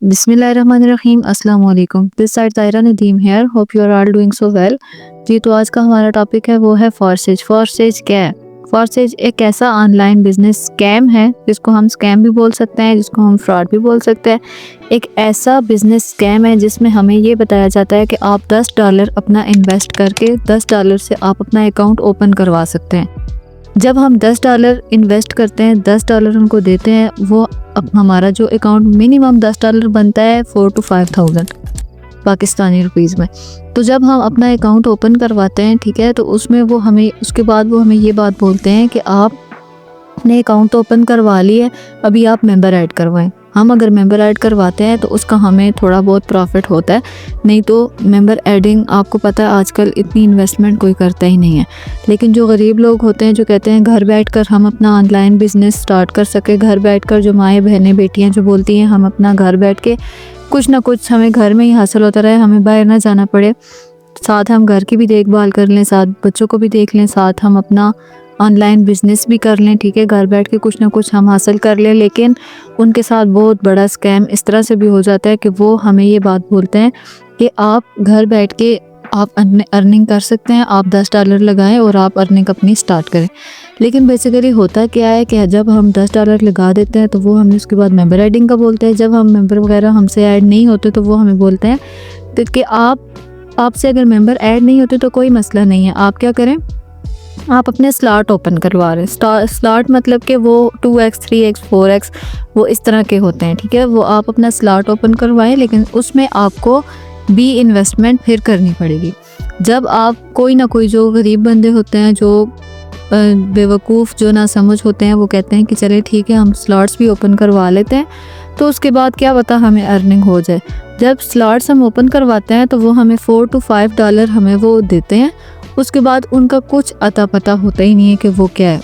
बिस्मिल्लाहिर्रहमानिर्रहीम अस्सलाम वालेकुम। This side Tayra Nadeem here, hope you are all doing so well. जी तो आज का हमारा टॉपिक है वो है फॉरसेज। फॉरसेज क्या है? फॉरसेज एक ऐसा ऑनलाइन बिजनेस स्कैम है जिसको हम स्कैम भी बोल सकते हैं, जिसको हम फ्रॉड भी बोल सकते हैं। एक ऐसा बिजनेस स्कैम है जिसमें हमें ये बताया जाता है कि आप $10 अपना इन्वेस्ट करके $10 से आप अपना अकाउंट ओपन करवा सकते हैं। जब हम $10 इन्वेस्ट करते हैं, $10 उनको देते हैं, वो अब हमारा जो अकाउंट मिनिमम $10 बनता है 4 to 5,000 पाकिस्तानी रुपीज़ में। तो जब हम अपना अकाउंट ओपन करवाते हैं, ठीक है, तो उसमें वो हमें उसके बाद वो हमें ये बात बोलते हैं कि आप अपने अकाउंट ओपन करवा लिए, अभी आप मेंबर ऐड करवाएं। हम अगर मेंबर ऐड करवाते हैं तो उसका हमें थोड़ा बहुत प्रॉफिट होता है, नहीं तो मेंबर ऐडिंग आपको पता है आजकल इतनी इन्वेस्टमेंट कोई करता ही नहीं है। लेकिन जो गरीब लोग होते हैं, जो कहते हैं घर बैठकर हम अपना ऑनलाइन बिजनेस स्टार्ट कर सके, घर बैठकर जो माएँ बहनें बेटियाँ जो बोलती हैं हम अपना घर बैठ के कुछ ना कुछ हमें घर में ही हासिल होता रहे, हमें बाहर ना जाना पड़े, साथ हम घर की भी देखभाल कर लें, साथ बच्चों को भी देख लें, साथ हम अपना ऑनलाइन बिज़नेस भी कर लें, ठीक है, घर बैठ के कुछ ना कुछ हम हासिल कर लें। लेकिन उनके साथ बहुत बड़ा स्कैम इस तरह से भी हो जाता है कि वो हमें ये बात बोलते हैं कि आप घर बैठ के आप अर्निंग कर सकते हैं, आप $10 लगाएं और आप अर्निंग अपनी स्टार्ट करें। लेकिन बेसिकली होता क्या है कि जब हम $10 लगा देते हैं तो वो हमें उसके बाद मेंबर ऐडिंग का बोलते हैं। जब हम मेंबर वगैरह हमसे ऐड नहीं होते तो वो हमें बोलते हैं कि आपसे अगर मेंबर ऐड नहीं होते तो कोई मसला नहीं है, आप क्या करें, आप अपने स्लॉट ओपन करवा रहे हैं। स्लॉट मतलब कि वो 2x 3x 4x वो इस तरह के होते हैं, ठीक है। वो आप अपना स्लॉट ओपन करवाएं, लेकिन उसमें आपको भी इन्वेस्टमेंट फिर करनी पड़ेगी। जब आप कोई ना कोई जो गरीब बंदे होते हैं, जो बेवकूफ़ जो ना समझ होते हैं, वो कहते हैं कि चले ठीक है हम स्लॉट्स भी ओपन करवा लेते हैं, तो उसके बाद क्या पता हमें अर्निंग हो जाए। जब स्लॉट्स हम ओपन करवाते हैं तो वो हमें $4 to 5 हमें वो देते हैं, उसके बाद उनका कुछ अता पता होता ही नहीं है कि वो क्या है।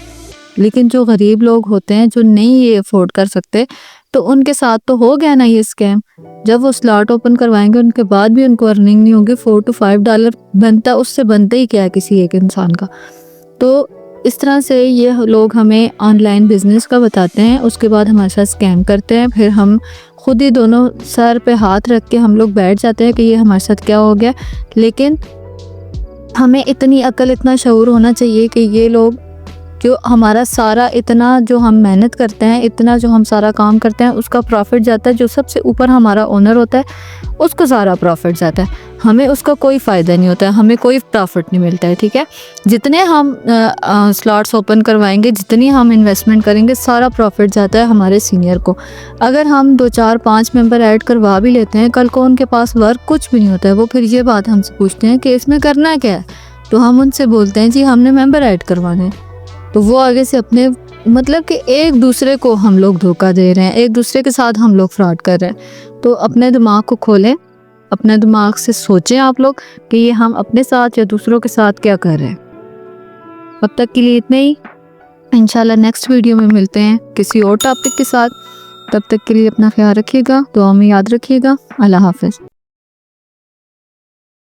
लेकिन जो गरीब लोग होते हैं, जो नहीं ये अफोर्ड कर सकते, तो उनके साथ तो हो गया ना ये स्कैम। जब वो स्लॉट ओपन करवाएंगे उनके बाद भी उनको अर्निंग नहीं होगी, $4 to 5 बनता, उससे बनता ही क्या है किसी एक इंसान का। तो इस तरह से ये लोग हमें ऑनलाइन बिजनेस का बताते हैं, उसके बाद हमारे साथ स्कैम करते हैं। फिर हम खुद ही दोनों सर पे हाथ रख के हम लोग बैठ जाते हैं कि ये हमारे साथ क्या हो गया। लेकिन हमें इतनी अकल, इतना शऊर होना चाहिए कि ये लोग जो हमारा सारा इतना जो हम मेहनत करते हैं, इतना जो हम सारा काम करते हैं, उसका प्रॉफिट जाता है, जो सबसे ऊपर हमारा ओनर होता है उसको सारा प्रॉफिट जाता है, हमें उसका कोई फ़ायदा नहीं होता है, हमें कोई प्रॉफिट नहीं मिलता है, ठीक है। जितने हम स्लॉट्स ओपन करवाएंगे, जितनी हम इन्वेस्टमेंट करेंगे, सारा प्रॉफिट जाता है हमारे सीनियर को। अगर हम 2 4 5 मेंबर ऐड करवा भी लेते हैं, कल को उनके पास वर्क कुछ भी नहीं होता है, वो फिर ये बात हमसे पूछते हैं कि इसमें करना क्या है, तो हम उनसे बोलते हैं जी हमने मेंबर ऐड करवाने हैं। तो वो आगे से अपने मतलब कि एक दूसरे को हम लोग धोखा दे रहे हैं, एक दूसरे के साथ हम लोग फ्रॉड कर रहे हैं। तो अपने दिमाग को खोलें, अपने दिमाग से सोचें आप लोग कि ये हम अपने साथ या दूसरों के साथ क्या कर रहे हैं। अब तक के लिए इतना ही, इंशाल्लाह नेक्स्ट वीडियो में मिलते हैं किसी और टॉपिक के साथ। तब तक के लिए अपना ख्याल रखिएगा, दुआ में याद रखिएगा। अल्लाह हाफ़िज़।